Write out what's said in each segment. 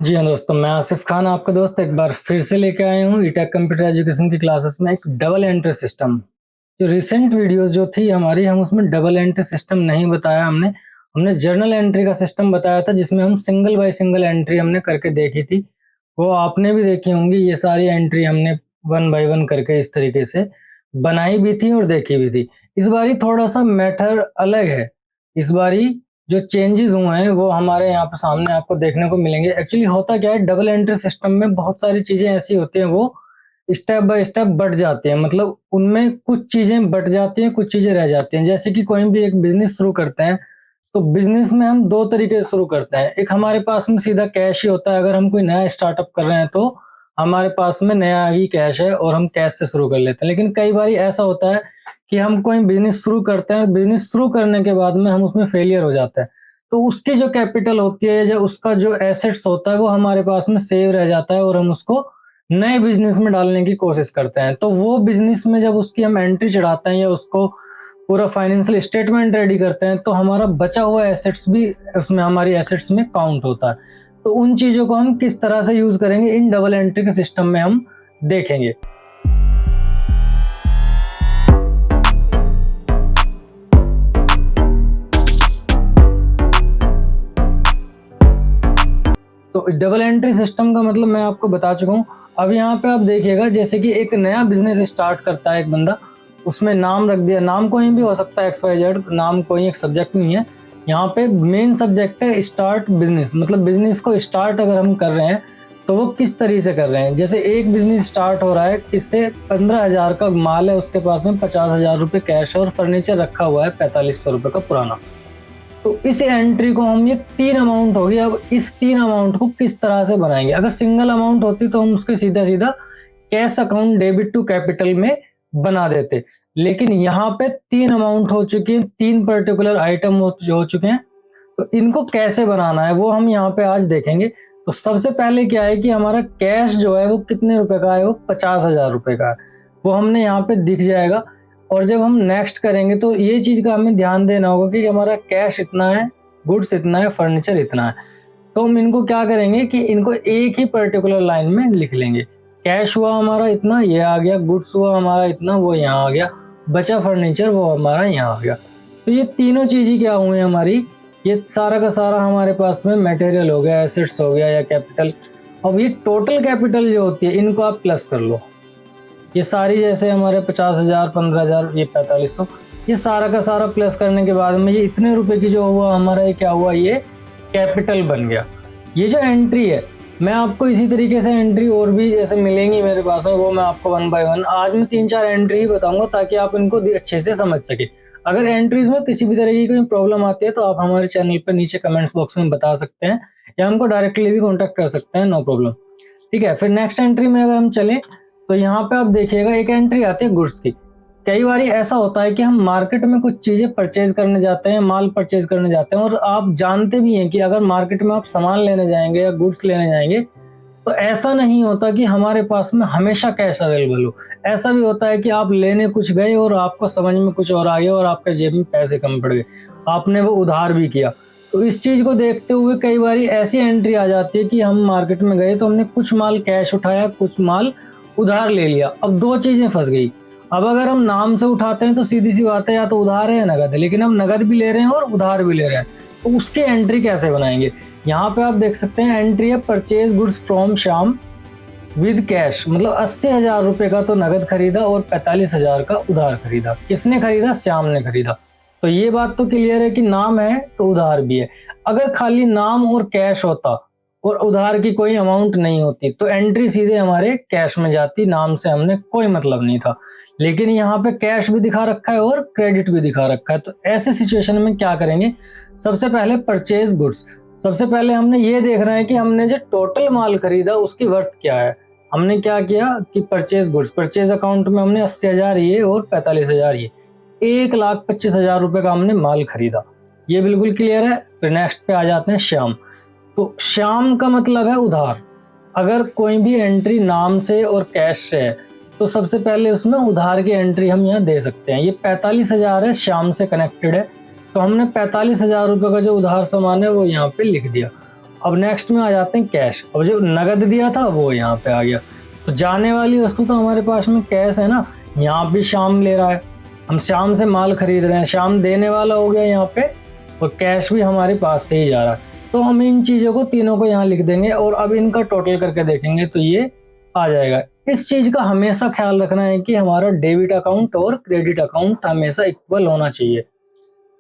जी हाँ दोस्तों, मैं आसिफ खान आपका दोस्त एक बार फिर से लेके आया हूँ ईटेक कंप्यूटर एजुकेशन की क्लासेस में एक डबल एंट्री सिस्टम। जो रिसेंट वीडियोस जो थी हमारी, हम उसमें डबल एंट्री सिस्टम नहीं बताया हमने हमने जर्नल एंट्री का सिस्टम बताया था, जिसमें हम सिंगल बाय सिंगल एंट्री हमने करके देखी थी। वो आपने भी देखी होंगी। ये सारी एंट्री हमने वन बाय वन करके इस तरीके से बनाई भी थी और देखी भी थी। इस बारी थोड़ा सा मैटर अलग है। इस बारी जो चेंजेस हुए हैं वो हमारे यहाँ पे सामने आपको देखने को मिलेंगे। एक्चुअली होता क्या है, डबल एंट्री सिस्टम में बहुत सारी चीजें ऐसी होती हैं, वो स्टेप बाय स्टेप बढ़ जाती हैं। मतलब उनमें कुछ चीजें बढ़ जाती हैं, कुछ चीजें रह जाती हैं। जैसे कि कोई भी एक बिजनेस शुरू करते हैं, तो बिजनेस में हम दो तरीके से शुरू करते हैं। एक, हमारे पास में सीधा कैश ही होता है। अगर हम कोई नया स्टार्टअप कर रहे हैं तो हमारे पास में नया ही कैश है और हम कैश से शुरू कर लेते हैं। लेकिन कई बार ऐसा होता है कि हम कोई बिजनेस शुरू करते हैं, बिजनेस शुरू करने के बाद में हम उसमें फेलियर हो जाते हैं, तो उसकी जो कैपिटल होती है या उसका जो एसेट्स होता है वो हमारे पास में सेव रह जाता है और हम उसको नए बिजनेस में डालने की कोशिश करते हैं। तो वो बिजनेस में जब उसकी हम एंट्री चढ़ाते हैं या उसको पूरा फाइनेंशियल स्टेटमेंट रेडी करते हैं, तो हमारा बचा हुआ एसेट्स भी उसमें हमारी एसेट्स में काउंट होता है। तो उन चीजों को हम किस तरह से यूज करेंगे इन डबल एंट्री के सिस्टम में हम देखेंगे। तो डबल एंट्री सिस्टम का मतलब मैं आपको बता चुका हूँ। अब यहाँ पे आप देखिएगा, जैसे कि एक नया बिजनेस स्टार्ट करता है एक बंदा, उसमें नाम रख दिया। नाम कोई भी हो सकता है, XYZ, नाम कोई एक सब्जेक्ट नहीं है। यहाँ पे मेन सब्जेक्ट है स्टार्ट बिजनेस। मतलब बिजनेस को स्टार्ट अगर हम कर रहे हैं तो वो किस तरीके से कर रहे हैं। जैसे एक बिजनेस स्टार्ट हो रहा है, इससे 15,000 का माल है, उसके पास में 50,000 रुपये कैश है और फर्नीचर रखा हुआ है 4500 रुपये का पुराना। तो इस एंट्री को हम, ये तीन अमाउंट होगी। अब इस तीन अमाउंट को किस तरह से बनाएंगे। अगर सिंगल अमाउंट होती तो हम उसके सीधा सीधा cash account debit to capital में बना देते। लेकिन यहाँ पे तीन अमाउंट हो चुकी है, तीन पर्टिकुलर आइटम हो चुके हैं। तो इनको कैसे बनाना है वो हम यहाँ पे आज देखेंगे। तो सबसे पहले क्या है कि हमारा कैश जो है वो कितने रुपए का है, वो 50,000 रुपए का है। वो हमने यहाँ पे दिख जाएगा। और जब हम नेक्स्ट करेंगे तो ये चीज का हमें ध्यान देना होगा कि हमारा कैश इतना है, गुड्स इतना है, फर्नीचर इतना है। तो हम इनको क्या करेंगे कि इनको एक ही पर्टिकुलर लाइन में लिख लेंगे। कैश हुआ हमारा इतना, ये आ गया। गुड्स हुआ हमारा इतना, वो यहाँ आ गया। बचा फर्नीचर, वो हमारा यहाँ आ गया। तो ये तीनों चीजें क्या हुई हमारी, ये सारा का सारा हमारे पास में मटेरियल हो गया, एसेट्स हो गया या कैपिटल। अब ये टोटल कैपिटल जो होती है, इनको आप प्लस कर लो। ये सारी, जैसे हमारे 50,000, 15,000, ये 4500, ये सारा का सारा प्लस करने के बाद में ये इतने रुपए की जो हुआ हमारा, ये क्या हुआ, ये कैपिटल बन गया। ये जो एंट्री है, मैं आपको इसी तरीके से एंट्री और भी जैसे मिलेंगी मेरे पास में, वो मैं आपको वन बाय वन आज मैं 3-4 एंट्री ही बताऊंगा ताकि आप इनको अच्छे से समझ सके। अगर एंट्रीज में किसी भी तरह की कोई प्रॉब्लम आती है तो आप हमारे चैनल पर नीचे कमेंट्स बॉक्स में बता सकते हैं या हमको डायरेक्टली भी कॉन्टेक्ट कर सकते हैं, नो प्रॉब्लम। ठीक है, फिर नेक्स्ट एंट्री में अगर हम चले तो यहाँ पे आप देखिएगा एक एंट्री आती है गुड्स की। कई बार ऐसा होता है कि हम मार्केट में कुछ चीजें परचेज करने जाते हैं, माल परचेज करने जाते हैं, और आप जानते भी हैं कि अगर मार्केट में आप सामान लेने जाएंगे या गुड्स लेने जाएंगे तो ऐसा नहीं होता कि हमारे पास में हमेशा कैश अवेलेबल हो। ऐसा भी होता है कि आप लेने कुछ गए और आपको समझ में कुछ और आ गया और आपके जेब में पैसे कम पड़ गए, आपने वो उधार भी किया। तो इस चीज को देखते हुए कई बार ऐसी एंट्री आ जाती है कि हम मार्केट में गए तो हमने कुछ माल कैश उठाया, कुछ माल उधार ले लिया। अब दो चीजें फंस गई। अब अगर हम नाम से उठाते हैं तो सीधी सी बात है, या तो उधार है या नगद है। लेकिन हम नगद भी ले रहे हैं और उधार भी ले रहे हैं, तो उसकी एंट्री कैसे बनाएंगे। यहाँ पे आप देख सकते हैं एंट्री है purchase goods from Shyam with cash. मतलब 80,000 रुपए का तो नगद खरीदा और 45,000 का उधार खरीदा। किसने खरीदा? श्याम ने खरीदा। तो ये बात तो क्लियर है कि नाम है तो उधार भी है। अगर खाली नाम और कैश होता और उधार की कोई अमाउंट नहीं होती तो एंट्री सीधे हमारे कैश में जाती, नाम से हमने कोई मतलब नहीं था। लेकिन यहाँ पे कैश भी दिखा रखा है और क्रेडिट भी दिखा रखा है। तो ऐसे सिचुएशन में क्या करेंगे, सबसे पहले परचेज गुड्स। सबसे पहले हमने ये देखना है कि हमने जो टोटल माल खरीदा उसकी वर्थ क्या है। हमने क्या किया कि परचेज गुड्स, परचेज अकाउंट में हमने 80,000 ये और 45,000 ये, 1,25,000 रुपए का हमने माल खरीदा। ये बिल्कुल क्लियर है। फिर नेक्स्ट पे आ जाते हैं श्याम। तो श्याम का मतलब है उधार। अगर कोई भी एंट्री नाम से और कैश से है तो सबसे पहले उसमें उधार की एंट्री हम यहाँ दे सकते हैं। ये 45,000 है, श्याम से कनेक्टेड है, तो हमने 45,000 रुपये का जो उधार सामान है वो यहाँ पे लिख दिया। अब नेक्स्ट में आ जाते हैं कैश। अब जो नगद दिया था वो यहाँ पे आ गया, तो जाने वाली वस्तु तो हमारे पास में कैश है ना, यहाँ भी श्याम ले रहा है, हम श्याम से माल खरीद रहे हैं, श्याम देने वाला हो गया यहाँ पे, और कैश भी हमारे पास से ही जा रहा है। तो हम इन चीज़ों को तीनों को यहाँ लिख देंगे और अब इनका टोटल करके देखेंगे तो ये आ जाएगा। इस चीज़ का हमेशा ख्याल रखना है कि हमारा डेबिट अकाउंट और क्रेडिट अकाउंट हमेशा इक्वल होना चाहिए।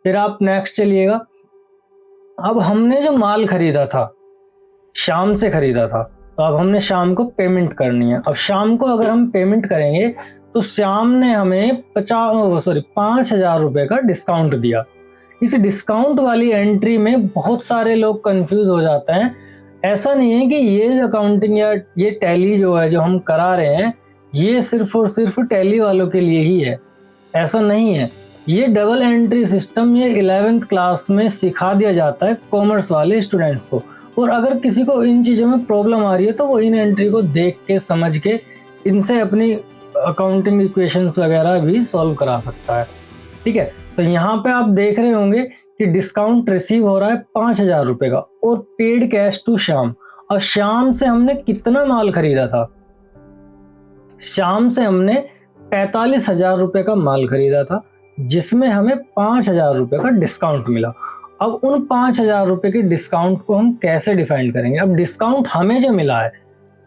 फिर आप नेक्स्ट चलिएगा। अब हमने जो माल खरीदा था, शाम से खरीदा था, तो अब हमने शाम को पेमेंट करनी है। अब शाम को अगर हम पेमेंट करेंगे तो श्याम ने हमें 5,000 रुपये का डिस्काउंट दिया। इस डिस्काउंट वाली एंट्री में बहुत सारे लोग कंफ्यूज हो जाते हैं। ऐसा नहीं है कि ये अकाउंटिंग या ये टैली जो है जो हम करा रहे हैं ये सिर्फ और सिर्फ टैली वालों के लिए ही है, ऐसा नहीं है। ये डबल एंट्री सिस्टम ये 11th क्लास में सिखा दिया जाता है कॉमर्स वाले स्टूडेंट्स को, और अगर किसी को इन चीज़ों में प्रॉब्लम आ रही है तो वो इन एंट्री को देख के समझ के इनसे अपनी अकाउंटिंग इक्वेशंस वगैरह भी सॉल्व करा सकता है। ठीक है, तो यहाँ पे आप देख रहे होंगे कि डिस्काउंट रिसीव हो रहा है 5,000 रुपये का और पेड कैश टू श्याम। अब श्याम से हमने कितना माल खरीदा था? श्याम से हमने 45,000 रुपये का माल खरीदा था, जिसमें हमें 5,000 रुपये का डिस्काउंट मिला। अब उन 5,000 रुपये के डिस्काउंट को हम कैसे डिफाइन करेंगे? अब डिस्काउंट हमें जो मिला है,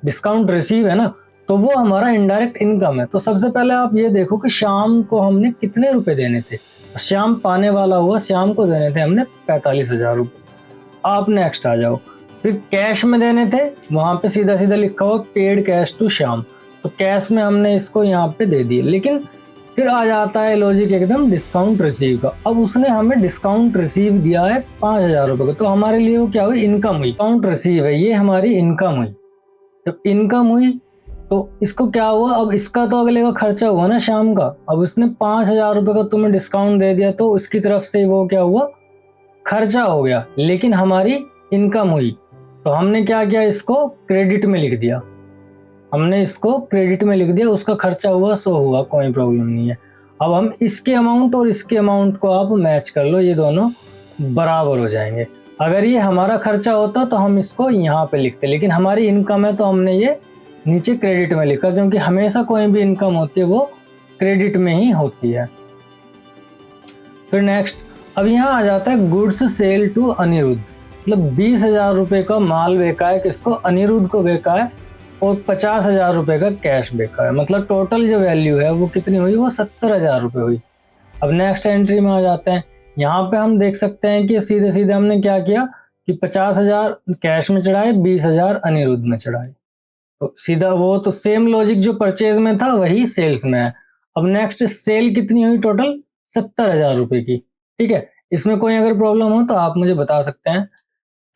डिस्काउंट रिसीव है ना, तो वो हमारा इनडायरेक्ट इनकम है। तो सबसे पहले आप ये देखो कि श्याम को हमने कितने रुपए देने थे। श्याम पाने वाला हुआ, श्याम को देने थे हमने 45,000 रुपये। आप नेक्स्ट आ जाओ। फिर कैश में देने थे, वहां पे सीधा सीधा लिखा हुआ पेड कैश टू श्याम, तो कैश में हमने इसको यहाँ पे दे दिए। लेकिन फिर आ जाता है लॉजिक एकदम डिस्काउंट रिसीव का। अब उसने हमें डिस्काउंट रिसीव दिया है 5,000 रुपये का, तो हमारे लिए वो क्या हुई? इनकम हुई। डिस्काउंट रिसीव है, ये हमारी इनकम हुई। जब इनकम हुई तो इसको क्या हुआ? अब इसका तो अगले का खर्चा हुआ ना शाम का। अब उसने 5,000 रुपये का तुम्हें डिस्काउंट दे दिया तो उसकी तरफ से वो क्या हुआ? खर्चा हो गया, लेकिन हमारी इनकम हुई। तो हमने क्या किया? इसको क्रेडिट में लिख दिया। हमने इसको क्रेडिट में लिख दिया, उसका खर्चा हुआ सो हुआ, कोई प्रॉब्लम नहीं है। अब हम इसके अमाउंट और इसके अमाउंट को आप मैच कर लो, ये दोनों बराबर हो जाएंगे। अगर ये हमारा खर्चा होता तो हम इसको यहाँ पे लिखते, लेकिन हमारी इनकम है तो हमने ये नीचे क्रेडिट में लिखा, क्योंकि हमेशा कोई भी इनकम होती है वो क्रेडिट में ही होती है। फिर नेक्स्ट, अब यहाँ आ जाता है गुड्स सेल टू अनिरुद्ध। मतलब 20,000 रुपये का माल बेचा है, किसको? अनिरुद्ध को बेचा है, और 50,000 रुपये का कैश बेचा है। मतलब टोटल जो वैल्यू है वो कितनी हुई? वो 70,000 रुपये हुई। अब नेक्स्ट एंट्री में आ जाते हैं। यहाँ पे हम देख सकते हैं कि सीधे सीधे हमने क्या किया कि 50,000 कैश में चढ़ाए, 20,000 अनिरुद्ध में चढ़ाए। तो सीधा वो तो सेम लॉजिक जो परचेज में था वही सेल्स में है। अब नेक्स्ट सेल कितनी हुई? टोटल 70,000 रुपये की। ठीक है, इसमें कोई अगर प्रॉब्लम हो तो आप मुझे बता सकते हैं।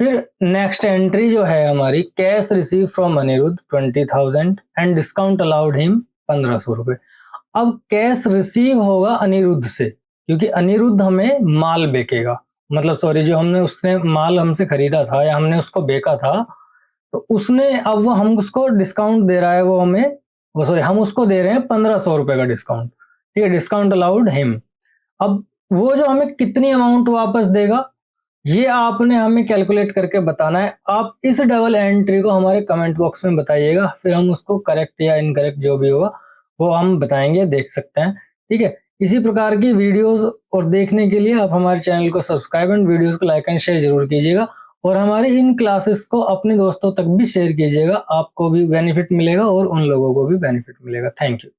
फिर नेक्स्ट एंट्री जो है हमारी, cash receive from Aniruddh 20,000 and discount allowed him 1,500 रुपये। अब कैश रिसीव होगा अनिरुद्ध से, क्योंकि अनिरुद्ध हमें माल बेचेगा, मतलब सॉरी, जो हमने उसने माल हमसे खरीदा था या हमने उसको बेचा था, तो उसने अब वो हम उसको डिस्काउंट दे रहा है, वो हमें वो सॉरी हम उसको दे रहे हैं 1,500 रुपये का डिस्काउंट। ठीक है, डिस्काउंट अलाउड हिम। अब वो जो हमें कितनी अमाउंट वापस देगा ये आपने हमें कैलकुलेट करके बताना है। आप इस डबल एंट्री को हमारे कमेंट बॉक्स में बताइएगा, फिर हम उसको करेक्ट या इनकरेक्ट जो भी होगा वो हम बताएंगे, देख सकते हैं। ठीक है, इसी प्रकार की वीडियोस और देखने के लिए आप हमारे चैनल को सब्सक्राइब एंड वीडियोस को लाइक एंड शेयर जरूर कीजिएगा, और हमारी इन क्लासेस को अपने दोस्तों तक भी शेयर कीजिएगा। आपको भी बेनिफिट मिलेगा और उन लोगों को भी बेनिफिट मिलेगा। Thank you.